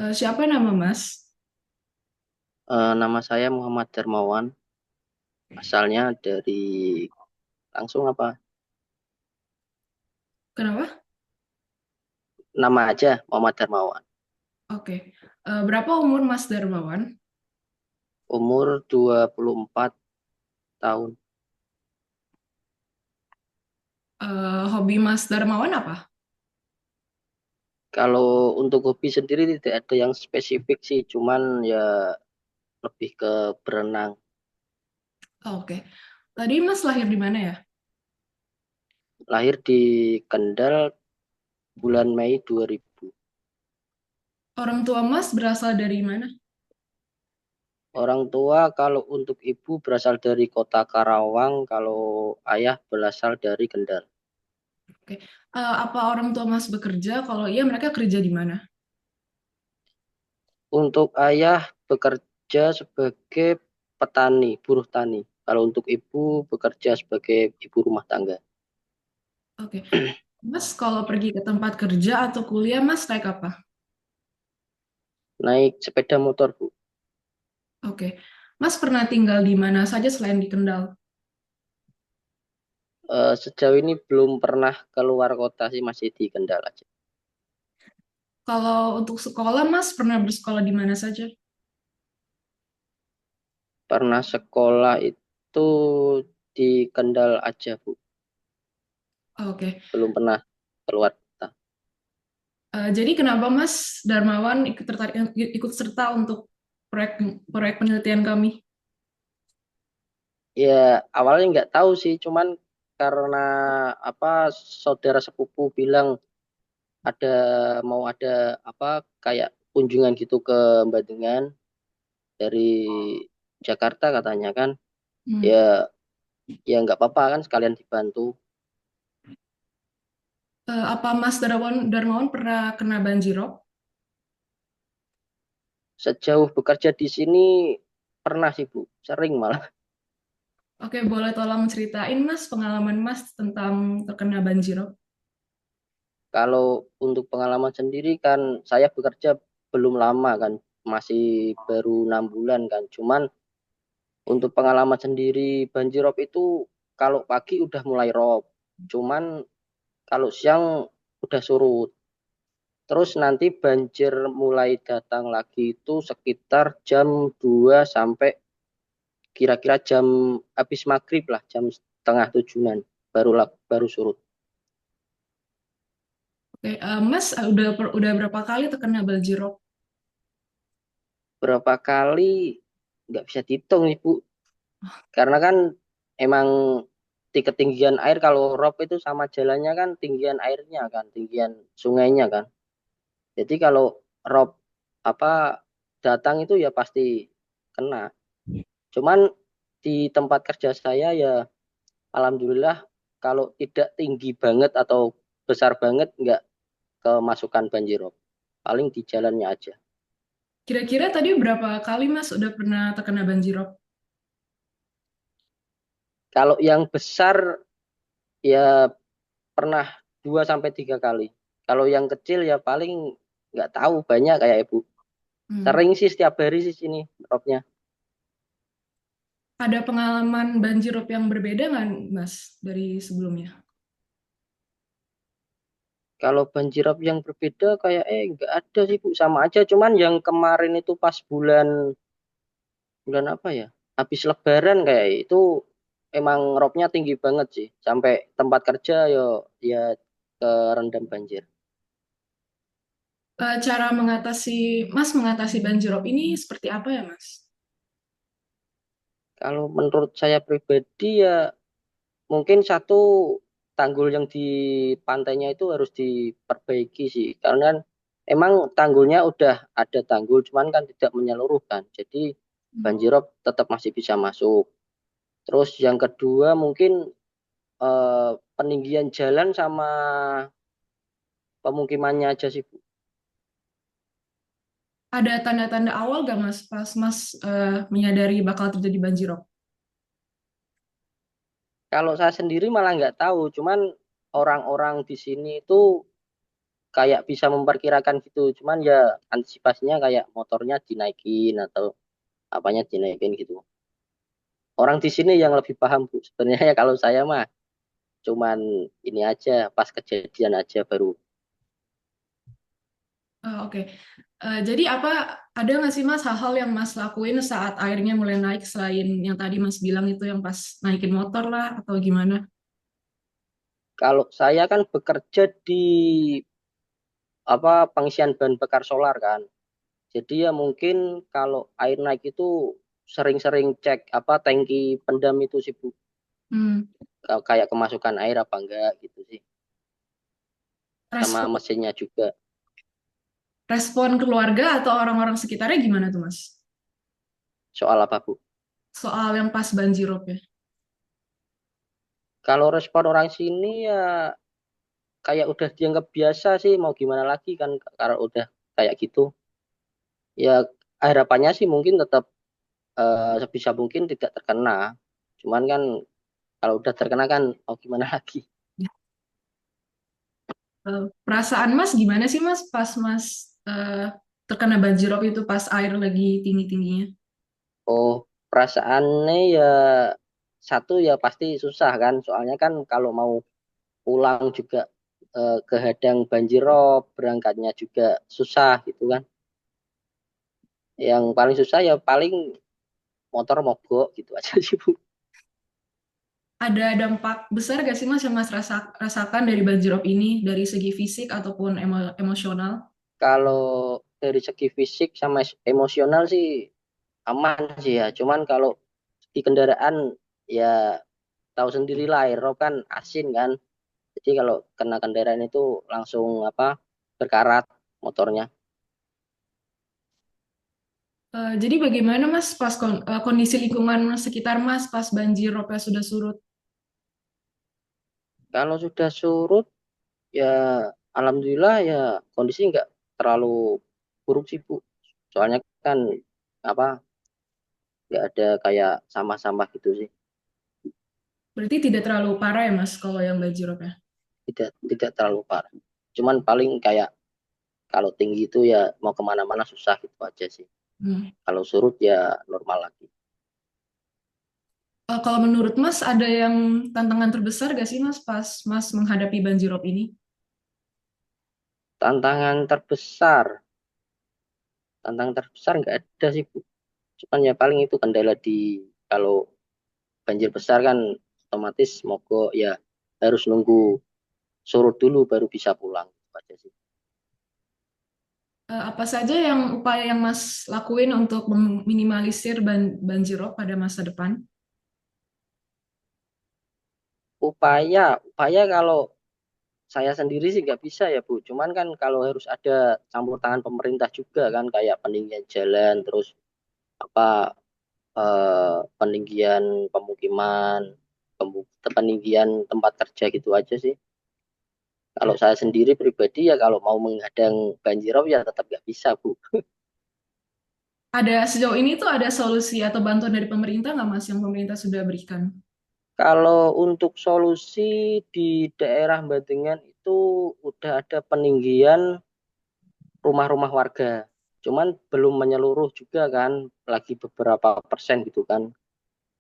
Siapa nama Mas? Nama saya Muhammad Darmawan, asalnya dari langsung apa? Kenapa? Nama aja Muhammad Darmawan. Oke. Berapa umur Mas Darmawan? Umur 24 tahun. Hobi Mas Darmawan apa? Kalau untuk hobi sendiri tidak ada yang spesifik sih, cuman ya lebih ke berenang. Oke. Tadi Mas lahir di mana ya? Lahir di Kendal bulan Mei 2000. Orang tua Mas berasal dari mana? Orang tua kalau untuk ibu berasal dari kota Karawang, kalau ayah berasal dari Kendal. Oke. Apa orang tua Mas bekerja? Kalau iya, mereka kerja di mana? Untuk ayah bekerja sebagai petani, buruh tani. Kalau untuk ibu bekerja sebagai ibu rumah tangga. Oke. Mas kalau pergi ke tempat kerja atau kuliah, Mas naik apa? Naik sepeda motor, Bu. Oke. Mas pernah tinggal di mana saja selain di Kendal? Sejauh ini belum pernah keluar kota sih, masih di Kendal aja. Kalau untuk sekolah, Mas pernah bersekolah di mana saja? Pernah sekolah itu di Kendal aja, Bu. Oke. Belum pernah keluar kota. Jadi kenapa Mas Darmawan ikut serta untuk proyek proyek penelitian kami? Ya, awalnya nggak tahu sih, cuman karena apa saudara sepupu bilang ada mau ada apa kayak kunjungan gitu ke Bandungan dari Jakarta katanya kan, Hmm. ya ya nggak apa-apa kan sekalian dibantu. Apa Mas Darmawan pernah kena banjirop? Sejauh bekerja di sini pernah sih Bu, sering malah. Oke, boleh tolong ceritain Mas pengalaman Mas tentang terkena banjirop? Kalau untuk pengalaman sendiri kan saya bekerja belum lama kan, masih baru 6 bulan kan. Cuman untuk pengalaman sendiri banjirop itu kalau pagi udah mulai rob, cuman kalau siang udah surut. Terus nanti banjir mulai datang lagi itu sekitar jam 2 sampai kira-kira jam habis maghrib lah, jam setengah tujuan baru surut. Oke, Mas udah berapa kali terkena banjirop? Berapa kali nggak bisa dihitung ibu, karena kan emang di ketinggian air kalau rob itu sama jalannya kan tinggian airnya kan, tinggian sungainya kan. Jadi kalau rob apa datang itu ya pasti kena. Cuman di tempat kerja saya ya alhamdulillah kalau tidak tinggi banget atau besar banget nggak kemasukan banjir rob. Paling di jalannya aja. Kira-kira tadi berapa kali Mas udah pernah terkena banjirop? Kalau yang besar ya pernah 2 sampai 3 kali. Kalau yang kecil ya paling nggak tahu banyak kayak ibu. Hmm. Sering sih setiap hari sih sini robnya. Ada pengalaman banjirop yang berbeda nggak Mas dari sebelumnya? Kalau banjir rob yang berbeda kayak nggak ada sih Bu, sama aja. Cuman yang kemarin itu pas bulan bulan apa ya? Habis Lebaran kayak itu emang robnya tinggi banget sih. Sampai tempat kerja yo ya kerendam banjir. Cara Mas mengatasi banjirop ini seperti apa ya Mas? Kalau menurut saya pribadi ya mungkin satu tanggul yang di pantainya itu harus diperbaiki sih. Karena kan emang tanggulnya udah ada tanggul, cuman kan tidak menyeluruh kan. Jadi banjirop tetap masih bisa masuk. Terus yang kedua mungkin peninggian jalan sama pemukimannya aja sih, Bu. Ada tanda-tanda awal gak Mas pas Mas menyadari bakal terjadi banjirop? Kalau saya sendiri malah nggak tahu, cuman orang-orang di sini itu kayak bisa memperkirakan gitu. Cuman ya antisipasinya kayak motornya dinaikin atau apanya dinaikin gitu. Orang di sini yang lebih paham Bu. Sebenarnya ya kalau saya mah cuman ini aja pas kejadian aja baru. Oke. Jadi ada nggak sih Mas hal-hal yang Mas lakuin saat airnya mulai naik selain yang tadi Mas bilang itu yang pas naikin motor lah atau gimana? Kalau saya kan bekerja di apa pengisian bahan bakar solar kan. Jadi ya mungkin kalau air naik itu sering-sering cek apa tangki pendam itu sih Bu. Hmm. Kayak kemasukan air apa enggak gitu sih. Sama Respon mesinnya juga. respon keluarga atau orang-orang sekitarnya gimana tuh Mas? Soal apa Bu? Soal yang pas banjirop ya. Kalau respon orang sini ya kayak udah dianggap biasa sih mau gimana lagi kan kalau udah kayak gitu. Ya harapannya sih mungkin tetap sebisa mungkin tidak terkena. Cuman kan kalau udah terkena kan mau gimana lagi. Perasaan Mas gimana sih Mas pas Mas terkena banjirop itu pas air lagi tinggi-tingginya? Oh, perasaannya ya satu ya pasti susah kan. Soalnya kan kalau mau pulang juga kehadang banjir rob, berangkatnya juga susah gitu kan. Yang paling susah ya paling motor mogok gitu aja sih Bu. Ada dampak besar gak sih Mas yang Mas rasakan dari banjirop ini dari segi fisik ataupun emosional? Kalau dari segi fisik sama emosional sih aman sih ya. Cuman kalau di kendaraan ya tahu sendiri lah aerob kan asin kan. Jadi kalau kena kendaraan itu langsung apa berkarat motornya. Jadi bagaimana Mas pas kondisi lingkungan sekitar Mas pas banjirop sudah surut? Kalau sudah surut ya alhamdulillah ya kondisi nggak terlalu buruk sih Bu. Soalnya kan apa nggak ada kayak sampah-sampah gitu sih. Berarti tidak terlalu parah ya Mas kalau yang banjirop ya? Tidak terlalu parah. Cuman paling kayak kalau tinggi itu ya mau kemana-mana susah gitu aja sih. Hmm. Kalau surut ya normal lagi. Kalau menurut Mas ada yang tantangan terbesar gak sih Mas pas Mas menghadapi banjirop ini? Tantangan terbesar, tantangan terbesar nggak ada sih Bu. Cuman ya paling itu kendala di kalau banjir besar kan otomatis mogok ya harus nunggu surut dulu baru bisa pulang. Itu aja sih. Apa saja yang upaya yang Mas lakuin untuk meminimalisir banjirop pada masa depan? Upaya kalau saya sendiri sih nggak bisa ya Bu. Cuman kan kalau harus ada campur tangan pemerintah juga kan kayak peninggian jalan terus apa peninggian pemukiman, peninggian tempat kerja gitu aja sih. Kalau saya sendiri pribadi ya kalau mau menghadang banjirop ya tetap nggak bisa Bu. Ada sejauh ini tuh ada solusi atau bantuan dari pemerintah nggak Mas yang pemerintah sudah berikan? Kalau untuk solusi di daerah Bandengan itu udah ada peninggian rumah-rumah warga. Cuman belum menyeluruh juga kan, lagi beberapa persen gitu kan.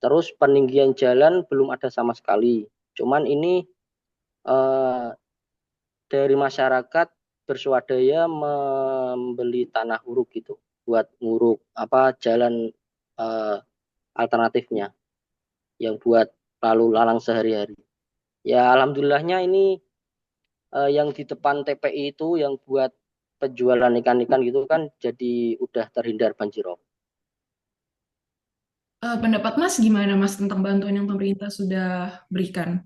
Terus peninggian jalan belum ada sama sekali. Cuman ini eh, dari masyarakat berswadaya membeli tanah huruk gitu buat nguruk apa jalan eh, alternatifnya yang buat lalu lalang sehari-hari. Ya alhamdulillahnya ini yang di depan TPI itu yang buat penjualan ikan-ikan gitu kan jadi udah terhindar banjirop. Pendapat Mas gimana Mas tentang bantuan yang pemerintah sudah berikan?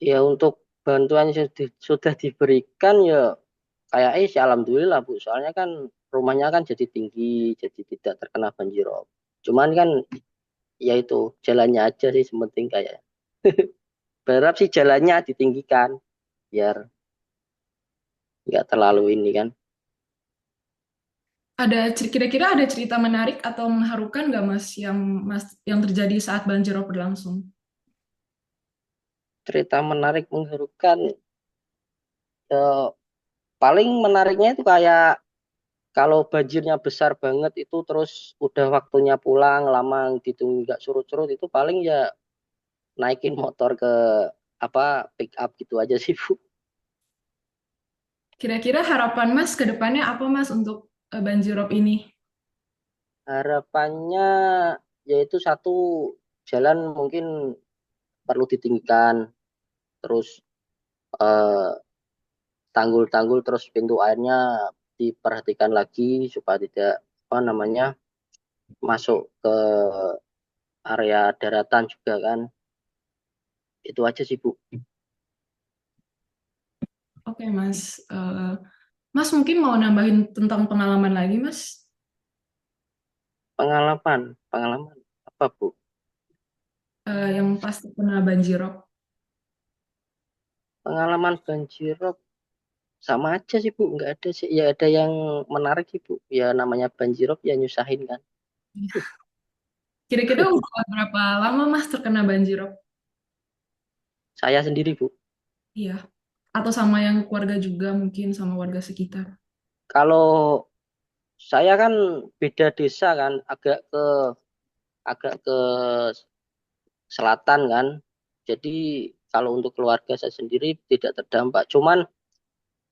Ya untuk bantuan yang sudah diberikan ya kayak sih alhamdulillah Bu. Soalnya kan rumahnya kan jadi tinggi, jadi tidak terkena banjirop. Cuman kan ya itu jalannya aja sih sementing kayak berharap sih jalannya ditinggikan biar nggak terlalu ini kan. Kira-kira ada cerita menarik atau mengharukan nggak Mas yang terjadi saat banjirop berlangsung? Cerita menarik mengharukan Eh, paling menariknya itu kayak kalau banjirnya besar banget itu terus udah waktunya pulang lama ditunggu nggak surut-surut itu paling ya naikin motor ke apa pick up gitu aja sih Bu. Kira-kira harapan Mas ke depannya apa Mas untuk banjirop ini? Harapannya yaitu satu jalan mungkin perlu ditinggikan terus eh, tanggul-tanggul terus pintu airnya diperhatikan lagi supaya tidak apa namanya masuk ke area daratan juga kan itu aja sih Bu. Oke Mas. Mas mungkin mau nambahin tentang pengalaman lagi Mas? Pengalaman apa Bu? Yang pasti kena banjirop. Pengalaman banjir rob sama aja sih Bu, nggak ada sih. Ya ada yang menarik sih Bu. Ya namanya banjir rob ya nyusahin kan. Kira-kira udah berapa lama Mas terkena banjirop? Saya sendiri Bu. Iya. Atau sama yang keluarga juga mungkin sama warga sekitar. Kalau saya kan beda desa kan, agak ke selatan kan. Jadi kalau untuk keluarga saya sendiri tidak terdampak. Cuman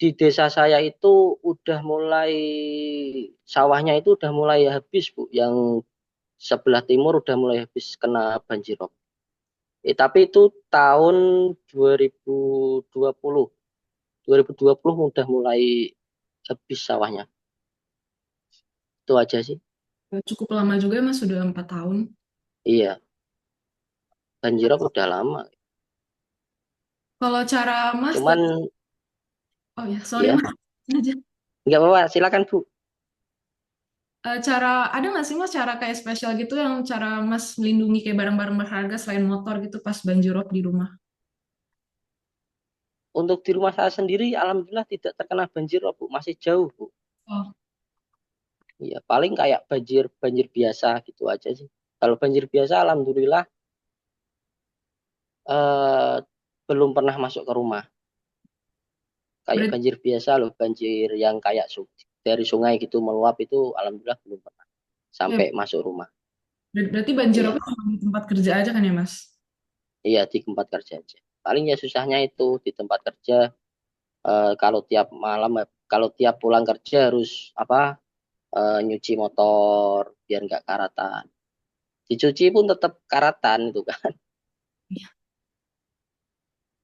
di desa saya itu udah mulai sawahnya itu udah mulai habis Bu. Yang sebelah timur udah mulai habis kena banjir rob. Tapi itu tahun 2020. 2020 udah mulai habis sawahnya. Itu aja sih. Cukup lama juga Mas, sudah 4 tahun. Iya, banjirop udah lama. Kalau cara Mas, Cuman oh ya, sorry ya Mas, aja. nggak apa-apa, silakan Bu. Cara ada nggak sih Mas cara kayak spesial gitu yang cara Mas melindungi kayak barang-barang berharga selain motor gitu pas banjirop di rumah? Untuk di rumah saya sendiri, alhamdulillah tidak terkena banjirop Bu. Masih jauh Bu. Oh, Iya, paling kayak banjir banjir biasa gitu aja sih. Kalau banjir biasa, alhamdulillah eh, belum pernah masuk ke rumah. Kayak berarti, banjir biasa loh, banjir yang kayak dari sungai gitu meluap itu, alhamdulillah belum pernah ya, sampai masuk rumah. berarti Iya. banjiropnya cuma di tempat kerja aja kan ya Mas? Iya di tempat kerja aja. Paling ya susahnya itu di tempat kerja kalau tiap malam kalau tiap pulang kerja harus apa nyuci motor biar nggak karatan. Dicuci pun tetap karatan itu kan. Iya.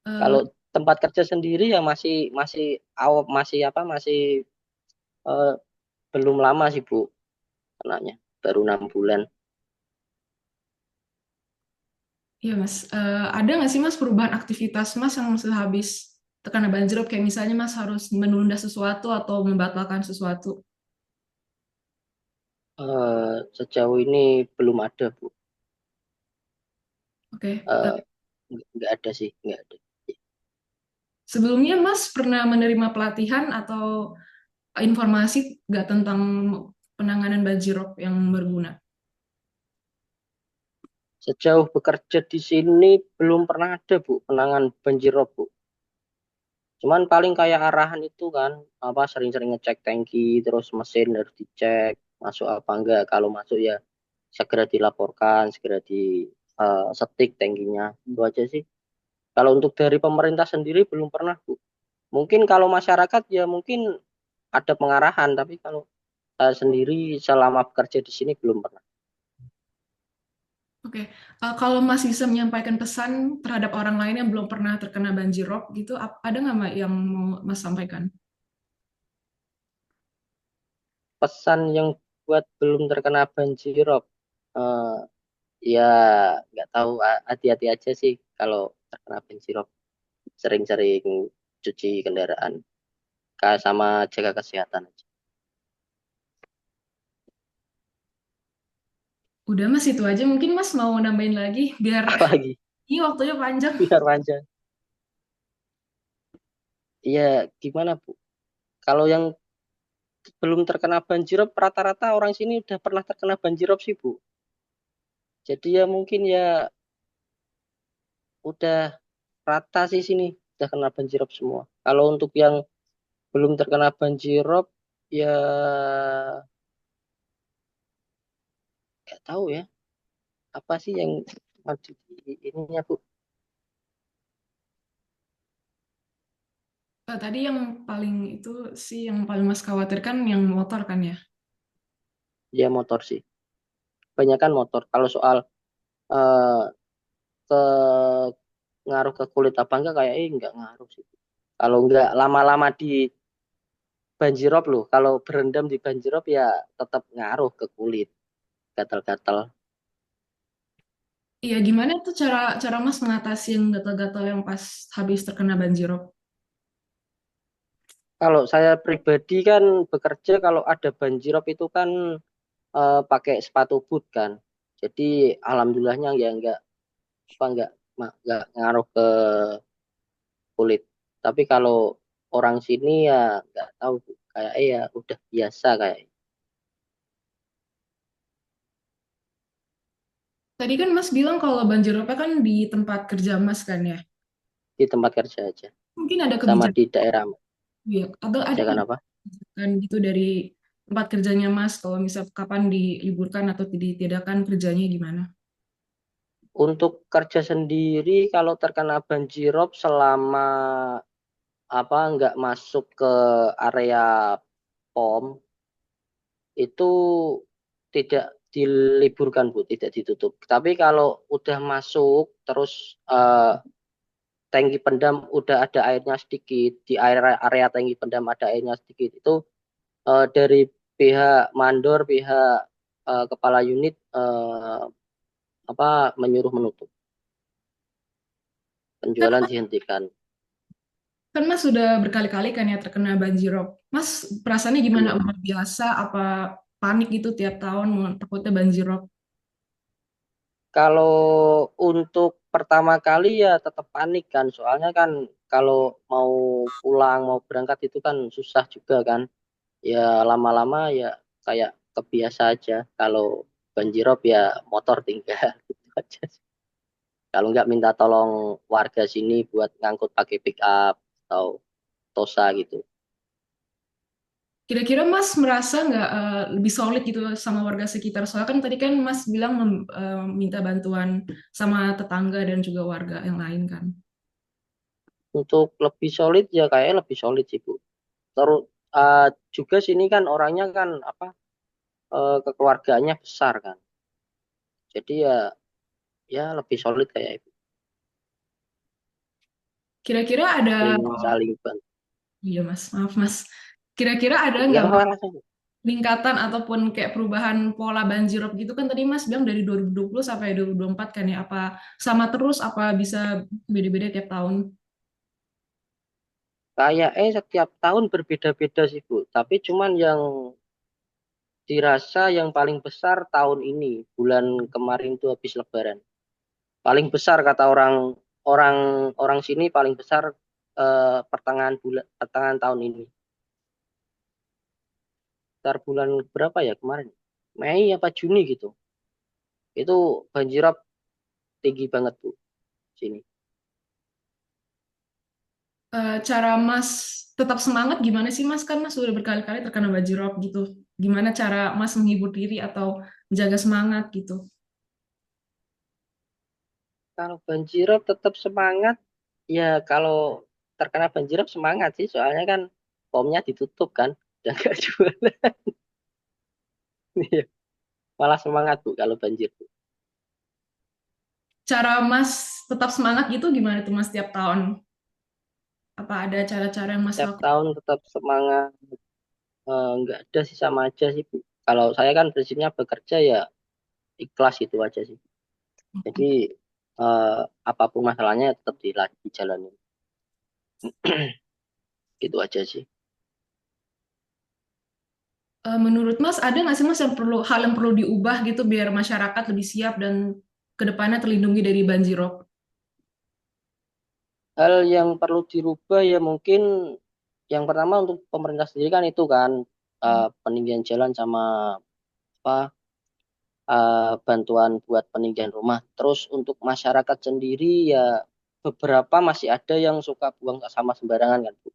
Eh, Kalau tempat kerja sendiri ya masih masih awam masih apa masih eh, belum lama sih Bu kenanya baru 6 bulan. iya Mas. Ada nggak sih Mas perubahan aktivitas Mas yang setelah habis terkena banjirop kayak misalnya Mas harus menunda sesuatu atau membatalkan sesuatu? Sejauh ini belum ada Bu. Oke. Eh, nggak ada sih nggak ada. Sebelumnya Mas pernah menerima pelatihan atau informasi nggak tentang penanganan banjirop yang berguna? Sejauh bekerja di sini belum pernah ada Bu penanganan banjir rob Bu. Cuman paling kayak arahan itu kan apa sering-sering ngecek tangki terus mesin harus dicek masuk apa enggak. Kalau masuk ya segera dilaporkan, segera di setik tangkinya. Itu aja sih. Kalau untuk dari pemerintah sendiri belum pernah Bu. Mungkin kalau masyarakat ya mungkin ada pengarahan tapi kalau saya sendiri selama bekerja di sini belum pernah. Oke, kalau Mas bisa menyampaikan pesan terhadap orang lain yang belum pernah terkena banjirop gitu, ada nggak Mbak yang mau Mas sampaikan? Pesan yang buat belum terkena banjir rob. eh, Ya, nggak tahu. Hati-hati aja sih kalau terkena banjirop. Sering-sering cuci kendaraan. Sama jaga kesehatan aja. Udah Mas itu aja. Mungkin Mas mau nambahin lagi biar Apalagi ini waktunya panjang. biar panjang. Iya, gimana Bu? Kalau yang belum terkena banjirop, rata-rata orang sini udah pernah terkena banjirop sih Bu. Jadi ya mungkin ya udah rata sih sini. udah kena banjirop semua. Kalau untuk yang belum terkena banjirop, ya nggak tahu ya, apa sih yang ada di ininya Bu? Tadi yang paling itu sih yang paling Mas khawatirkan yang motor kan ya? Ya motor sih. Kebanyakan motor. Kalau soal eh, ke ngaruh ke kulit apa enggak, kayak enggak ngaruh sih. Kalau enggak lama-lama di banjirop loh, kalau berendam di banjirop ya tetap ngaruh ke kulit, gatal-gatal. Iya, gimana tuh cara cara Mas mengatasi yang gatal-gatal yang pas habis terkena banjirop? Kalau saya pribadi kan bekerja, kalau ada banjirop itu kan pakai sepatu boot kan. Jadi alhamdulillahnya ya enggak ngaruh ke kulit. Tapi kalau orang sini ya nggak tahu Bu. Kayak ya udah biasa kayak Tadi kan Mas bilang kalau banjiropnya kan di tempat kerja Mas kan ya? di tempat kerja aja. Mungkin ada Sama kebijakan di daerah ya, atau ada kebijakan apa? kebijakan gitu dari tempat kerjanya Mas kalau misal kapan diliburkan atau ditiadakan kerjanya gimana? Untuk kerja sendiri kalau terkena banjirop selama apa nggak masuk ke area POM itu tidak diliburkan Bu, tidak ditutup. Tapi kalau udah masuk terus tangki pendam udah ada airnya sedikit, di area tangki pendam ada airnya sedikit, itu dari pihak mandor, pihak kepala unit apa menyuruh menutup, Kan penjualan dihentikan. kan Mas sudah berkali-kali kan ya terkena banjirop. Mas perasaannya gimana? Iya. Udah biasa apa panik gitu tiap tahun takutnya banjirop? Kalau untuk pertama kali ya tetap panik kan, soalnya kan kalau mau pulang, mau berangkat itu kan susah juga kan. Ya lama-lama ya kayak kebiasa aja. Kalau banjirop ya motor tinggal gitu aja. Kalau nggak minta tolong warga sini buat ngangkut pakai pick up atau Tosa gitu. Kira-kira Mas merasa nggak lebih solid gitu sama warga sekitar? Soalnya kan tadi kan Mas bilang minta bantuan sama tetangga dan juga warga yang lain kan. Untuk lebih solid ya kayak lebih solid sih Bu. Terus juga sini kan orangnya kan apa kekeluargaannya besar kan. Jadi ya lebih solid kayak itu. Kira-kira ada, Saling saling bantu. iya Mas, maaf Mas. Kira-kira ada Ya nggak apa Mas langsung. peningkatan ataupun kayak perubahan pola banjirop gitu kan tadi Mas bilang dari 2020 sampai 2024 kan ya? Apa sama terus? Apa bisa beda-beda tiap tahun? Kayak setiap tahun berbeda-beda sih Bu. Tapi cuman yang dirasa yang paling besar tahun ini, bulan kemarin itu habis Lebaran. Paling besar kata orang orang orang sini paling besar pertengahan tahun ini. Sekitar bulan berapa ya kemarin? Mei apa Juni gitu. Itu banjirop tinggi banget Bu sini. Cara Mas tetap semangat gimana sih Mas? Kan Mas sudah berkali-kali terkena banjirop gitu. Gimana cara Mas menghibur diri atau menjaga semangat gitu? Kalau banjirop tetap semangat, ya kalau terkena banjirop semangat sih, soalnya kan pomnya ditutup kan, udah gak jual. Iya, malah semangat Bu kalau banjir. Bu. Cara Mas tetap semangat gitu gimana tuh Mas tiap tahun? Apa ada cara-cara yang Mas Tiap lakukan? tahun tetap semangat, nggak ada sih sama aja sih Bu. Kalau saya kan prinsipnya bekerja ya ikhlas itu aja sih. Jadi eh, apapun masalahnya tetap dijalani. Gitu aja sih. Menurut Mas ada nggak sih Mas yang perlu hal yang perlu diubah gitu biar masyarakat lebih siap dan kedepannya terlindungi dari banjirop? Hal yang perlu dirubah ya mungkin yang pertama untuk pemerintah sendiri kan itu kan peninggian jalan sama apa bantuan buat peninggian rumah. Terus untuk masyarakat sendiri ya beberapa masih ada yang suka buang sampah sembarangan kan Bu.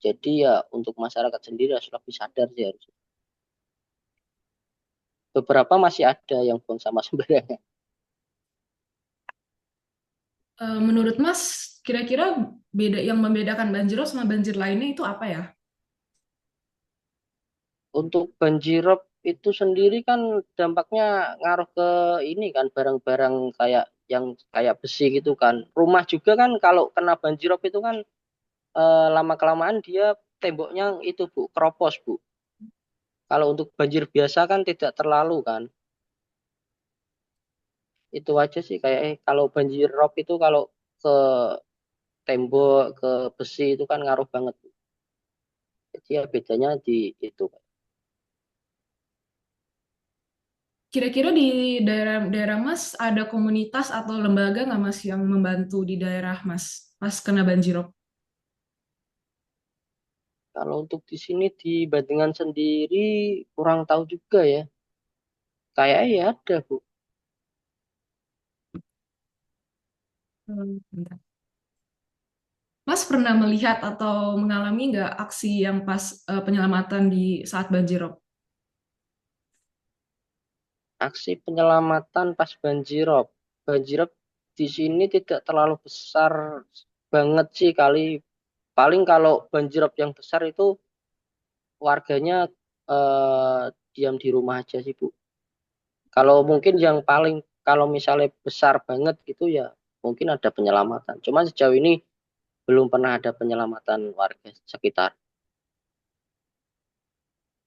Jadi ya untuk masyarakat sendiri harus lebih sadar sih harus. Beberapa masih ada yang buang sampah sembarangan. Menurut Mas, kira-kira beda yang membedakan banjirop sama banjir lainnya itu apa ya? Untuk banjirop itu sendiri kan dampaknya ngaruh ke ini kan barang-barang kayak yang kayak besi gitu kan. Rumah juga kan kalau kena banjirop itu kan lama-kelamaan dia temboknya itu Bu, keropos Bu. Kalau untuk banjir biasa kan tidak terlalu kan. Itu aja sih kayak kalau banjir rob itu kalau ke tembok, ke besi itu kan ngaruh banget. Jadi ya bedanya di itu. Kira-kira di daerah Mas ada komunitas atau lembaga nggak Mas yang membantu di daerah Mas pas kena banjirop? Kalau untuk di sini di Bandungan sendiri kurang tahu juga ya. Kayaknya ya ada Bu. Bentar. Mas pernah melihat atau mengalami nggak aksi yang pas penyelamatan di saat banjirop? Aksi penyelamatan pas banjirop. Banjirop di sini tidak terlalu besar banget sih kali. Paling kalau banjirop yang besar itu warganya diam di rumah aja sih Bu. Kalau mungkin yang paling kalau misalnya besar banget gitu ya mungkin ada penyelamatan. Cuma sejauh ini belum pernah ada penyelamatan warga sekitar.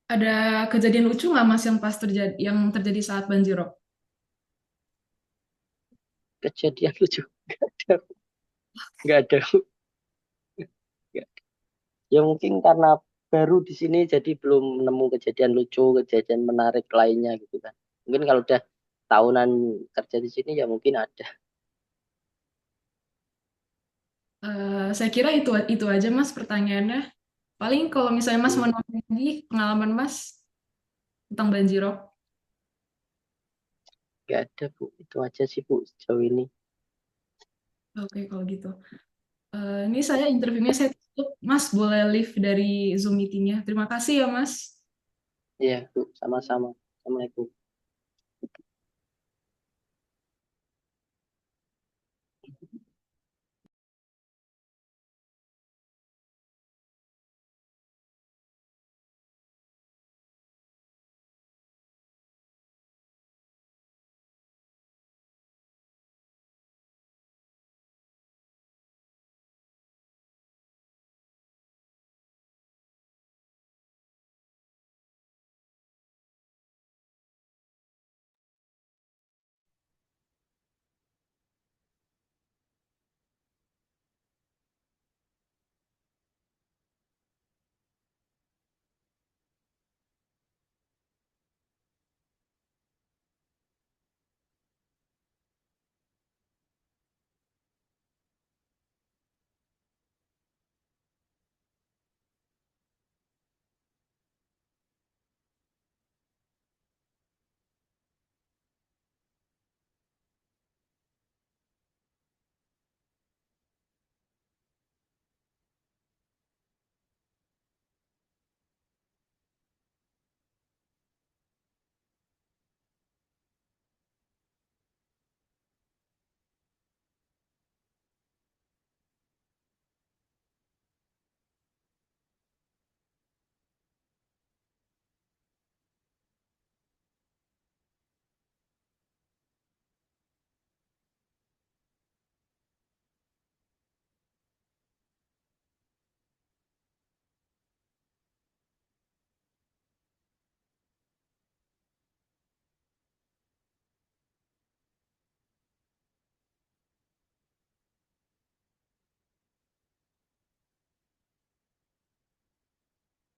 Ada kejadian lucu nggak Mas yang terjadi saat banjirop? Kejadian lucu nggak ada, nggak ada. Nggak. Ya mungkin karena baru di sini jadi belum nemu kejadian lucu, kejadian menarik lainnya gitu kan. Mungkin kalau udah tahunan kerja di sini ya mungkin ada. Saya kira itu aja Mas pertanyaannya. Paling kalau misalnya Mas mau Hmm, nanya lagi pengalaman Mas tentang banjirop. nggak ada Bu. Itu aja sih Bu sejauh ini. Oke kalau gitu. Ini saya interviewnya saya tutup. Mas boleh leave dari Zoom meetingnya. Terima kasih ya Mas. Iya Bu, sama-sama. Assalamualaikum.